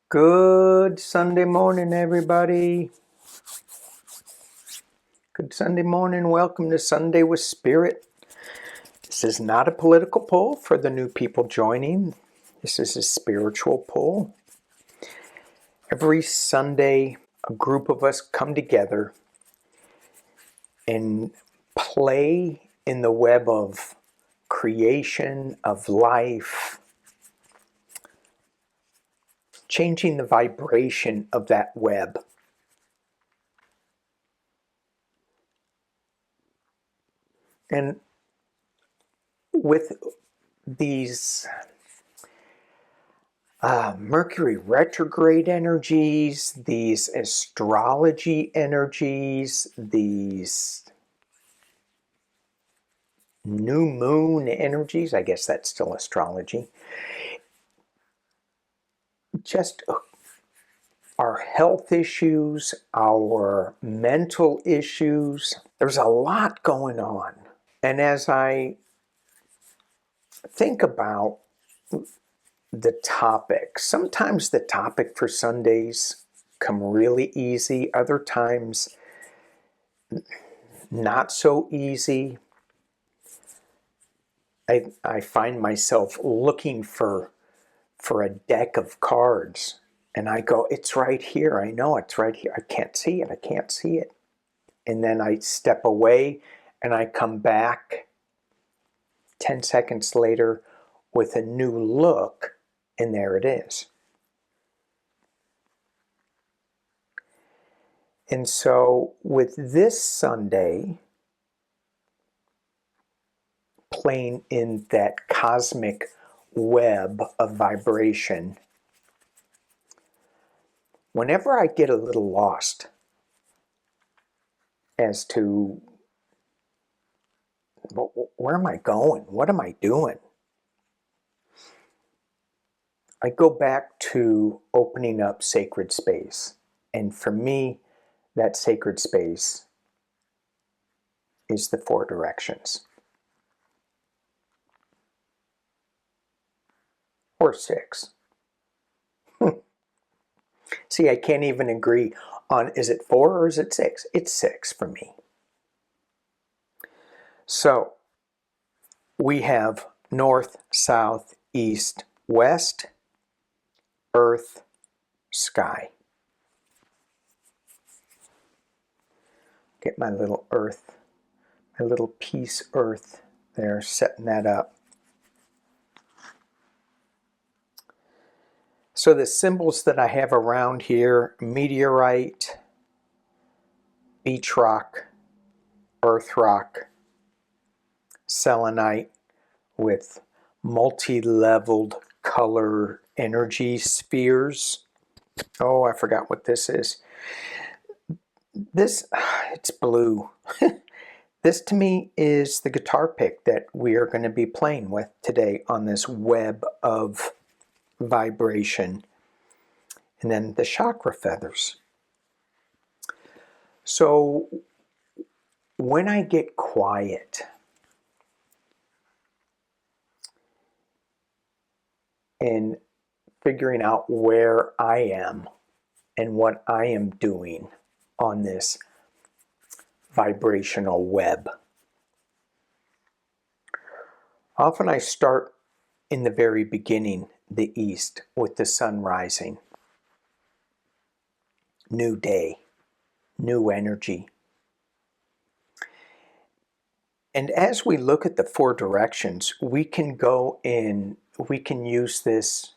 Good Sunday morning, everybody. Good Sunday morning. Welcome to Sunday with Spirit. This is not a political poll for the new people joining. This is a spiritual poll. Every Sunday, a group of us come together and play in the web of creation, of life, changing the vibration of that web. And with these Mercury retrograde energies, these astrology energies, these new moon energies, I guess that's still astrology, just our health issues, our mental issues. There's a lot going on. And as I think about the topic, sometimes the topic for Sundays come really easy, other times not so easy. I find myself looking for a deck of cards, and I go, it's right here. I know it's right here. I can't see it. I can't see it. And then I step away and I come back 10 seconds later with a new look, and there it is. And so with this Sunday, playing in that cosmic web of vibration, whenever I get a little lost as to where am I going? What am I doing? I go back to opening up sacred space. And for me, that sacred space is the four directions. Or six. See, I can't even agree on, is it four or is it six? It's six for me. So we have north, south, east, west, earth, sky. Get my little earth, my little piece earth there, setting that up. So the symbols that I have around here: meteorite, beach rock, earth rock, selenite with multi-leveled color energy spheres. Oh, I forgot what this is. This, it's blue. This to me is the guitar pick that we are going to be playing with today on this web of vibration. And then the chakra feathers. So when I get quiet and figuring out where I am and what I am doing on this vibrational web, often I start in the very beginning, the east, with the sun rising. New day, new energy. And as we look at the four directions, we can go in, we can use this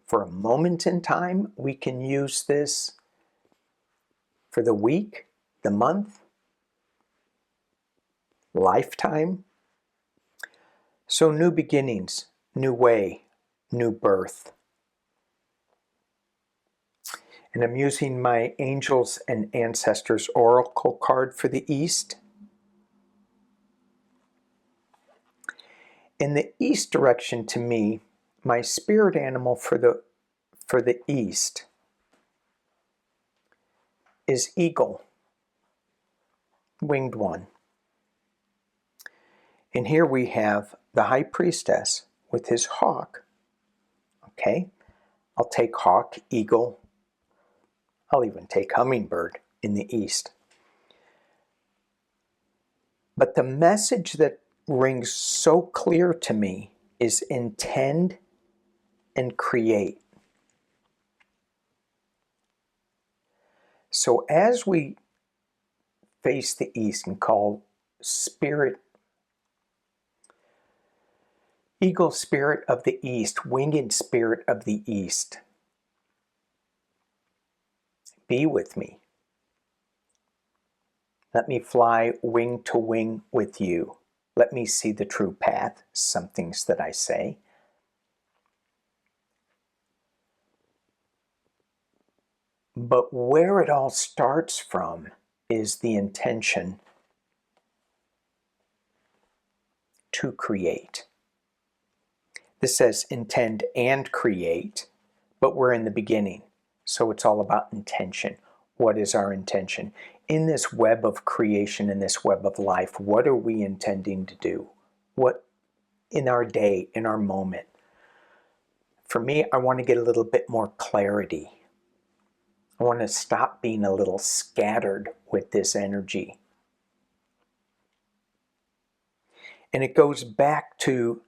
for a moment in time. We can use this for the week, the month, lifetime. So new beginnings, new way, new birth. And I'm using my Angels and Ancestors Oracle card for the East. In the East direction, to me, my spirit animal for the East is eagle, winged one. And here we have the High Priestess with his hawk. Okay, I'll take hawk, eagle. I'll even take hummingbird in the East. But the message that rings so clear to me is intend and create. So as we face the East and call spirit, eagle spirit of the East, winged spirit of the East, be with me. Let me fly wing to wing with you. Let me see the true path, some things that I say. But where it all starts from is the intention to create. This says intend and create, but we're in the beginning. So it's all about intention. What is our intention? In this web of creation, in this web of life, what are we intending to do? What in our day, in our moment? For me, I want to get a little bit more clarity. I want to stop being a little scattered with this energy. And it goes back to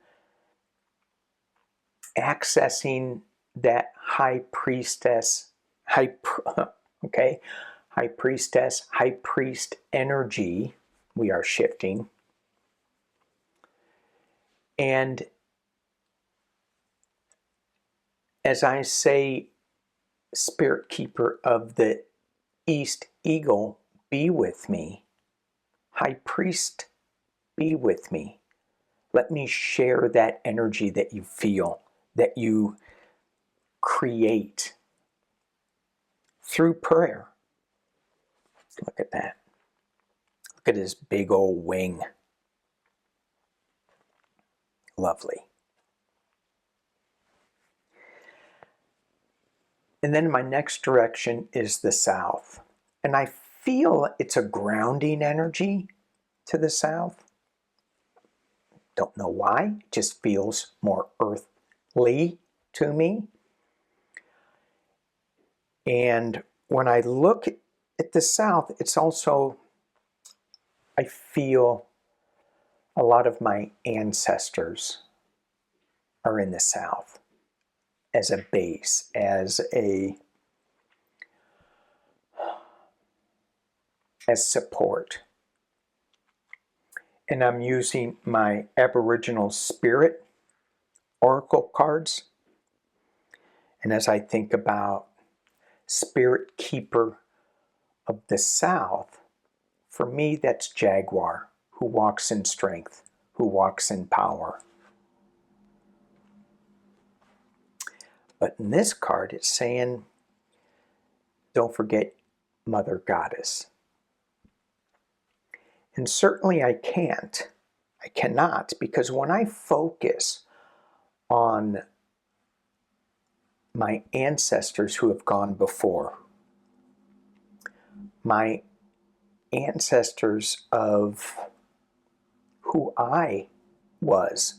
accessing that high priestess, high priest energy. We are shifting. And as I say, Spirit Keeper of the East Eagle, be with me. High Priest, be with me. Let me share that energy that you feel, that you create through prayer. Look at that. Look at his big old wing. Lovely. And then my next direction is the south. And I feel it's a grounding energy to the south. Don't know why. It just feels more earthly to me. And when I look at the south, it's also, I feel a lot of my ancestors are in the south as a base, as support. And I'm using my Aboriginal Spirit Oracle cards. And as I think about Spirit Keeper of the South, for me that's Jaguar, who walks in strength, who walks in power. But in this card it's saying, don't forget Mother Goddess. And certainly I cannot, because when I focus on my ancestors who have gone before, my ancestors of who I was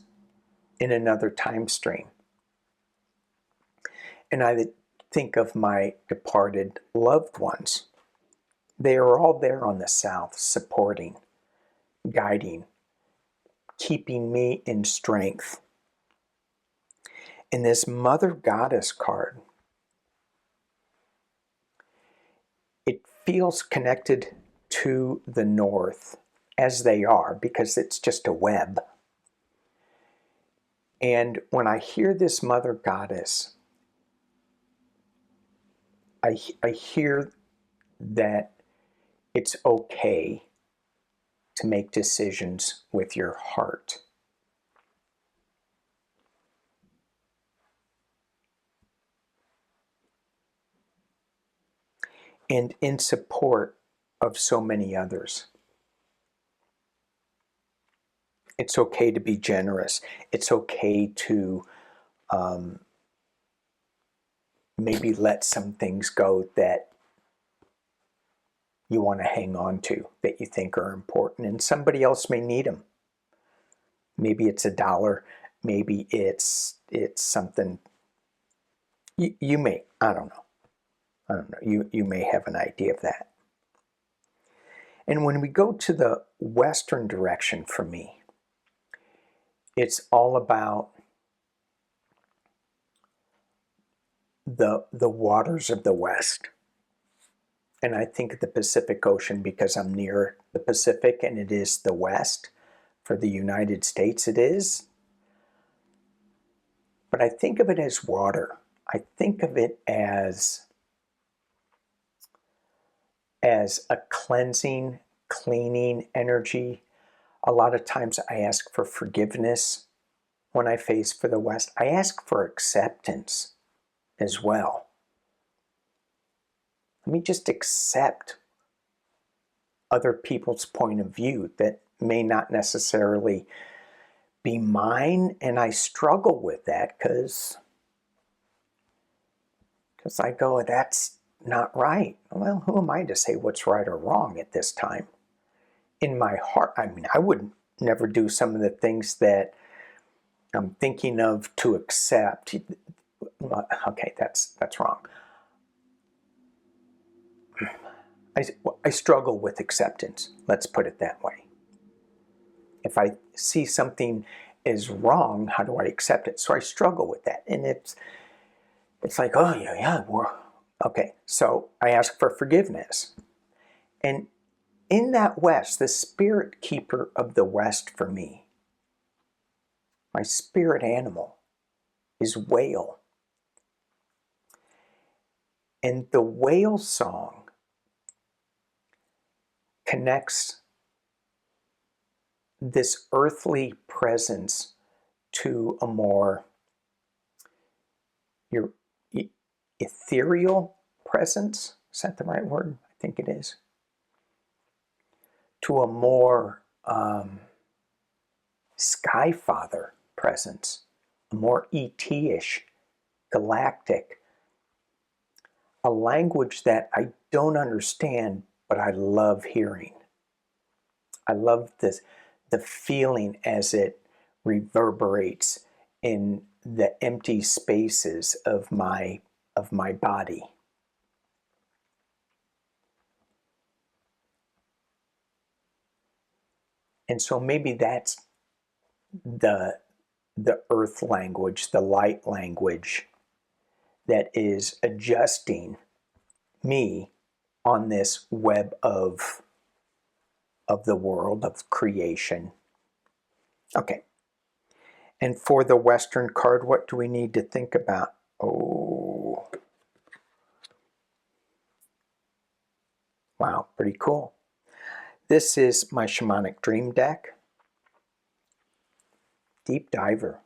in another time stream, and I think of my departed loved ones, they are all there on the south, supporting, guiding, keeping me in strength. In this Mother Goddess card, it feels connected to the north, as they are, because it's just a web. And when I hear this Mother Goddess, I hear that it's okay to make decisions with your heart. And in support of so many others. It's okay to be generous. It's okay to maybe let some things go that you want to hang on to, that you think are important, and somebody else may need them. Maybe it's $1, maybe it's something You may, I don't know. I don't know. You may have an idea of that. And when we go to the western direction for me, it's all about the waters of the West. And I think of the Pacific Ocean because I'm near the Pacific and it is the West. For the United States it is. But I think of it as water. I think of it as a cleansing, cleaning energy. A lot of times I ask for forgiveness when I face for the West. I ask for acceptance as well. Let me just accept other people's point of view that may not necessarily be mine, and I struggle with that because I go, that's not right. Well, who am I to say what's right or wrong at this time? In my heart, I mean, I would never do some of the things that I'm thinking of to accept. Okay, that's wrong. I struggle with acceptance, let's put it that way. If I see something is wrong, how do I accept it? So I struggle with that. And it's like, oh yeah, okay. So I ask for forgiveness. And in that West, the spirit keeper of the West for me, my spirit animal, is whale. And the whale song connects this earthly presence to a more ethereal presence. Is that the right word? I think it is. To a more Skyfather presence, a more ET-ish, galactic, a language that I don't understand, but I love hearing. I love the feeling as it reverberates in the empty spaces of my body. And so maybe that's the earth language, the light language that is adjusting me on this web of the world, of creation. Okay. And for the Western card, what do we need to think about? Oh. Wow, pretty cool. This is my Shamanic Dream deck. Deep Diver.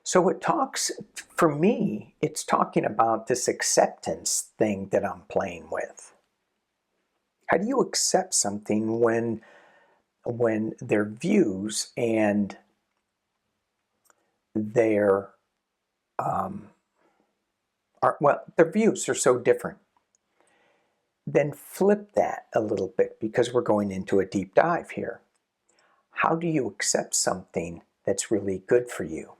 So it talks, for me, it's talking about this acceptance thing that I'm playing with. How do you accept something when their views and their their views are so different? Then flip that a little bit, because we're going into a deep dive here. How do you accept something that's really good for you?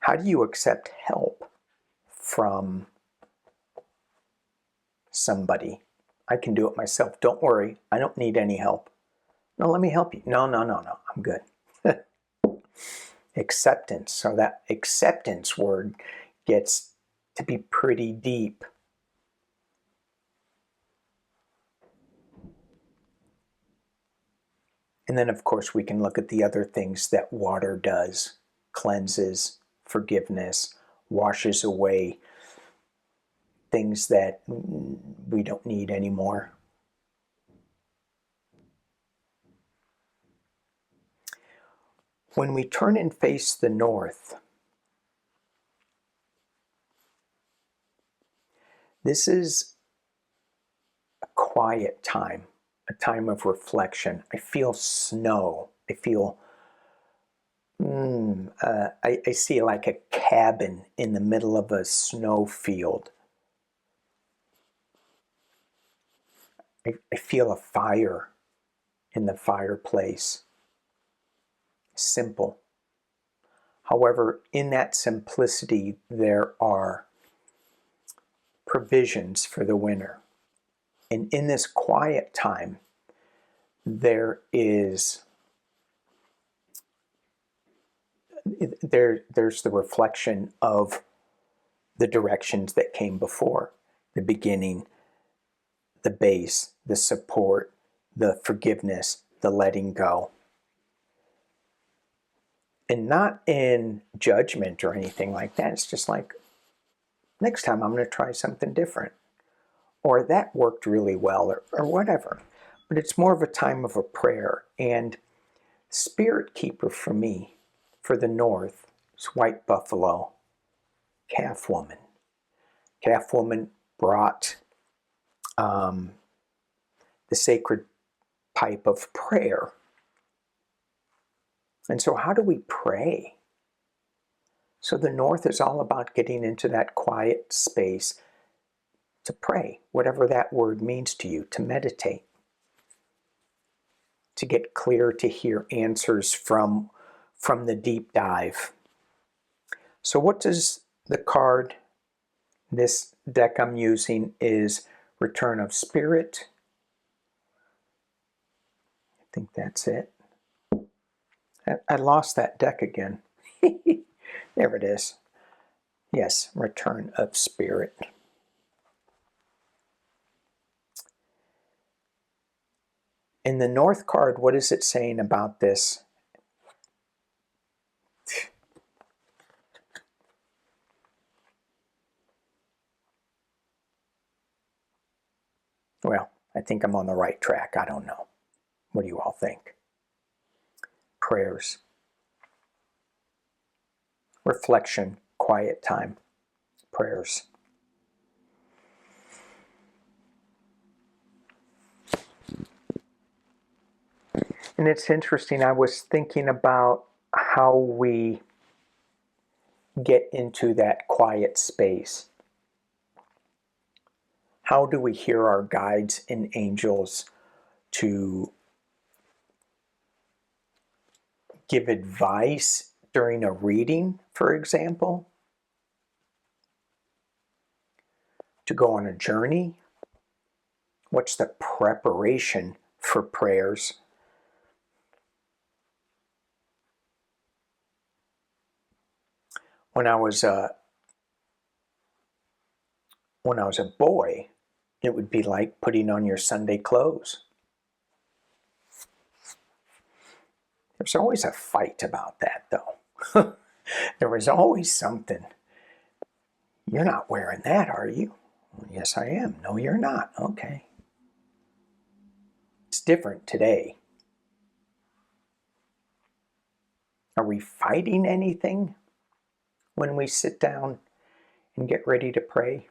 How do you accept help from somebody? I can do it myself. Don't worry. I don't need any help. No, let me help you. No. I'm good. Acceptance. So that acceptance word gets to be pretty deep. And then, of course, we can look at the other things that water does. Cleanses, forgiveness, washes away things that we don't need anymore. When we turn and face the north, this is a quiet time, a time of reflection. I feel snow. I feel, I see like a cabin in the middle of a snow field. I feel a fire in the fireplace. simple. However, in that simplicity, there are provisions for the winner. And in this quiet time, there's the reflection of the directions that came before: the beginning, the base, the support, the forgiveness, the letting go. And not in judgment or anything like that. It's just like, next time I'm going to try something different. Or that worked really well, or whatever. But it's more of a time of a prayer. And Spirit Keeper for me, for the North, is White Buffalo, Calf Woman. Calf Woman brought the sacred pipe of prayer. And so how do we pray? So the North is all about getting into that quiet space to pray, whatever that word means to you, to meditate, to get clear, to hear answers from the deep dive. So what does the card, this deck I'm using, is Return of Spirit. I think that's it. I lost that deck again. There it is. Yes, Return of Spirit. In the North card, what is it saying about this? Well, I think I'm on the right track. I don't know. What do you all think? Prayers. Reflection, quiet time, prayers. And it's interesting, I was thinking about how we get into that quiet space. How do we hear our guides and angels to give advice during a reading, for example? To go on a journey? What's the preparation for prayers? When I was a boy, it would be like putting on your Sunday clothes. There's always a fight about that, though. There was always something. You're not wearing that, are you? Yes, I am. No, you're not. Okay. It's different today. Are we fighting anything when we sit down and get ready to pray?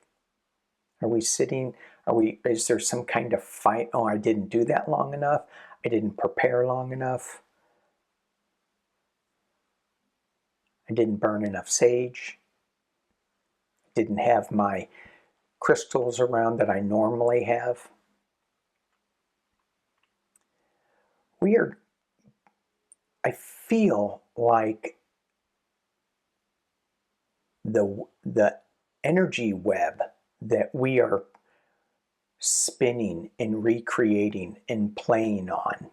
Is there some kind of fight? Oh, I didn't do that long enough. I didn't prepare long enough. I didn't burn enough sage. Didn't have my crystals around that I normally have. I feel like the energy web that we are spinning and recreating and playing on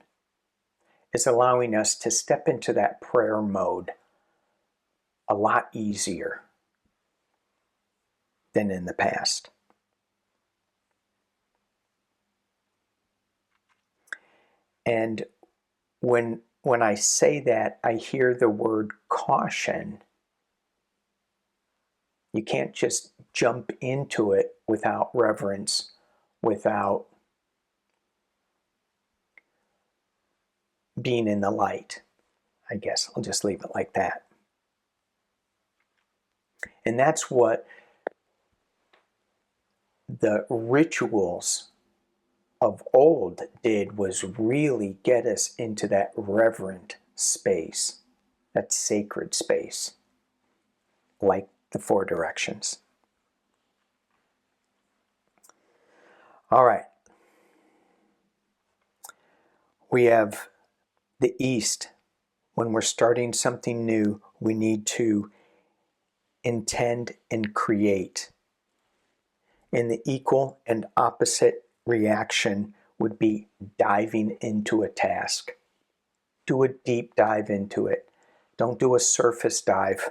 is allowing us to step into that prayer mode a lot easier than in the past. And when I say that, I hear the word caution. You can't just jump into it without reverence, without being in the light. I guess I'll just leave it like that. And that's what the rituals of old did, was really get us into that reverent space, that sacred space, like the four directions. All right. We have the East when we're starting something new, we need to intend and create. And the equal and opposite reaction would be diving into a task. Do a deep dive into it. Don't do a surface dive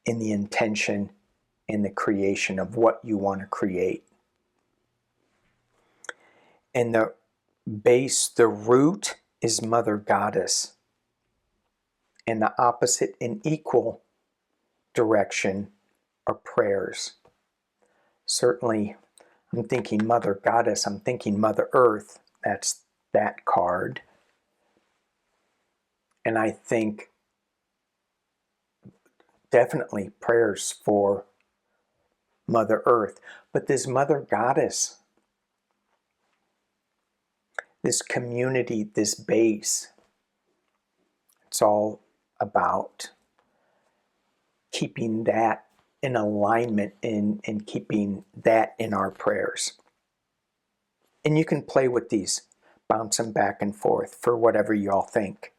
in the intention and the creation of what you want to create. And the base, the root, is Mother Goddess. And the opposite and equal direction are prayers. Certainly, I'm thinking Mother Goddess, I'm thinking Mother Earth. That's that card. And I think definitely prayers for Mother Earth. But this Mother Goddess, this community, this base, it's all about keeping that in alignment and keeping that in our prayers. And you can play with these, bounce them back and forth for whatever you all think.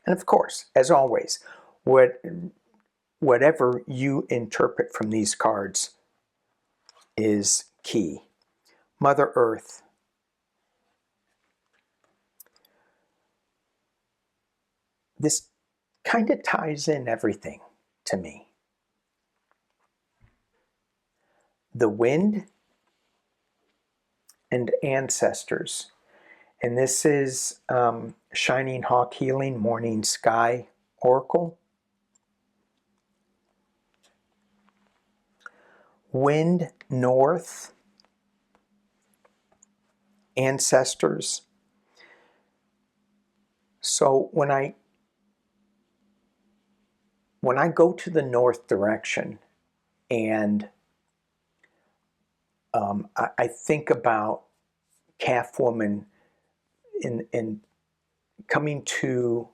And of course, as always, whatever you interpret from these cards is key. Mother Earth. This kind of ties in everything to me. The wind and ancestors. And this is Shining Hawk Healing Morning Sky Oracle. Wind north, ancestors. So when I go to the north direction and I think about Calf Woman in coming to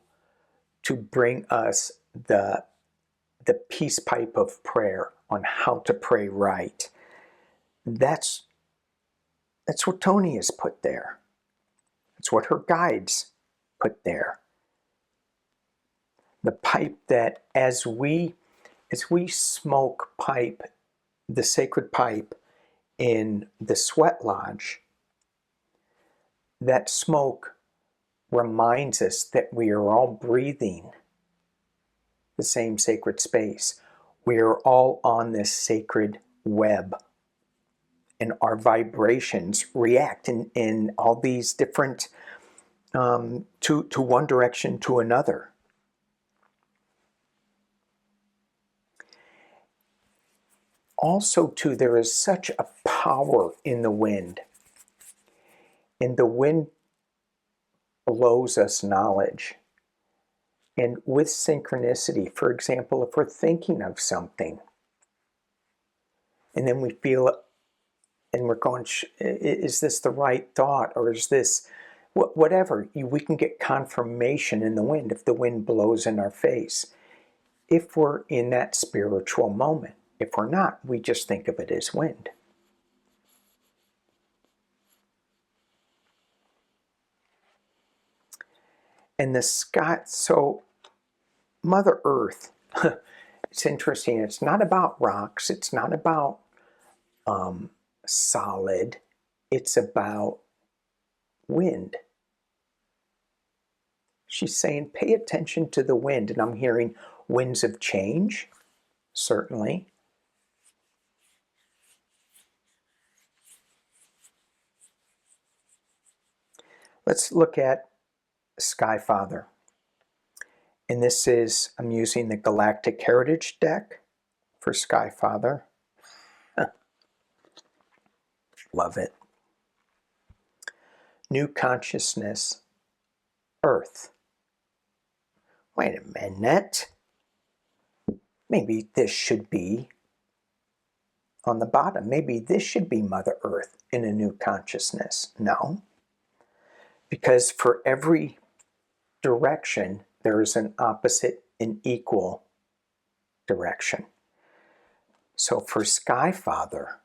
bring us the peace pipe of prayer on how to pray right. That's what Tony has put there. That's what her guides put there. The pipe that as we smoke pipe, the sacred pipe in the sweat lodge, that smoke reminds us that we are all breathing the same sacred space. We are all on this sacred web. And our vibrations react in all these different, to one direction to another. Also, too, there is such a power in the wind. And the wind blows us knowledge. And with synchronicity, for example, if we're thinking of something, and then we feel it, and we're going, is this the right thought? Or is this, whatever, we can get confirmation in the wind if the wind blows in our face. If we're in that spiritual moment. If we're not, we just think of it as wind. And the sky, so Mother Earth, it's interesting. It's not about rocks. It's not about solid. It's about wind. She's saying, pay attention to the wind. And I'm hearing winds of change, certainly. Let's look at Sky Father. And this is, I'm using the Galactic Heritage deck for Sky Father. Love it. New consciousness, Earth. Wait a minute. Maybe this should be on the bottom. Maybe this should be Mother Earth in a new consciousness. No. Because for every direction, there is an opposite and equal direction. So for Sky Father,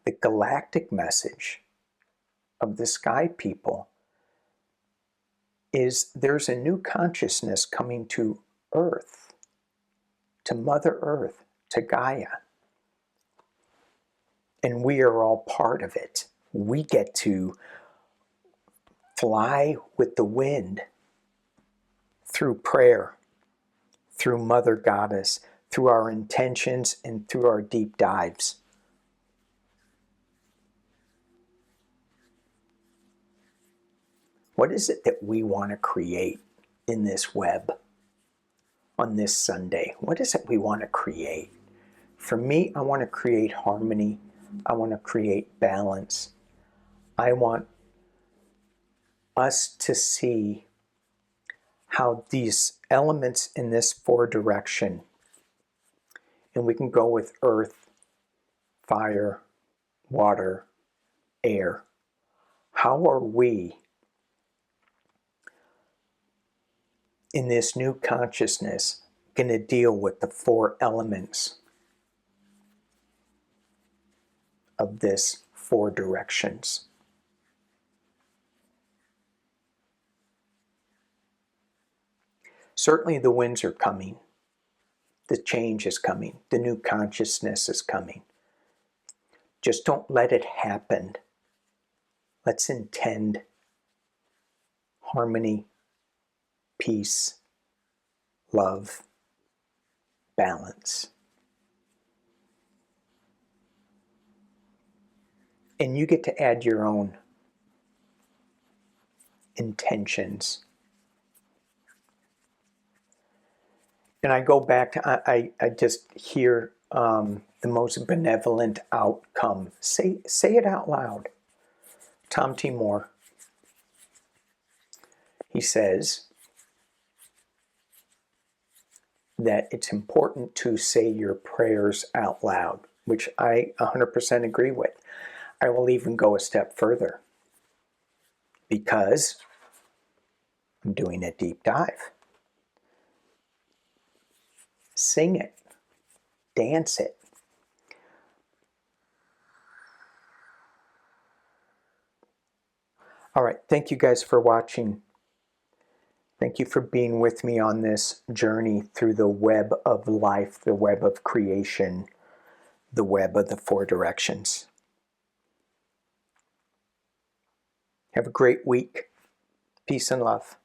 the galactic message of the sky people is there's a new consciousness coming to Earth, to Mother Earth, to Gaia. And we are all part of it. We get to fly with the wind through prayer, through Mother Goddess, through our intentions, and through our deep dives. What is it that we want to create in this web on this Sunday? What is it we want to create? For me, I want to create harmony. I want to create balance. I want us to see how these elements in this 4 direction, and we can go with earth, fire, water, air. How are we in this new consciousness going to deal with the 4 elements of this 4 directions? Certainly the winds are coming. The change is coming. The new consciousness is coming. Just don't let it happen. Let's intend harmony, peace, love, balance. And you get to add your own intentions. And I go back to, I just hear the most benevolent outcome. Say it out loud. Tom T. Moore, he says that it's important to say your prayers out loud, which I 100% agree with. I will even go a step further because I'm doing a deep dive. Sing it, dance it. All right, thank you guys for watching. Thank you for being with me on this journey through the web of life, the web of creation, the web of the 4 directions. Have a great week. Peace and love.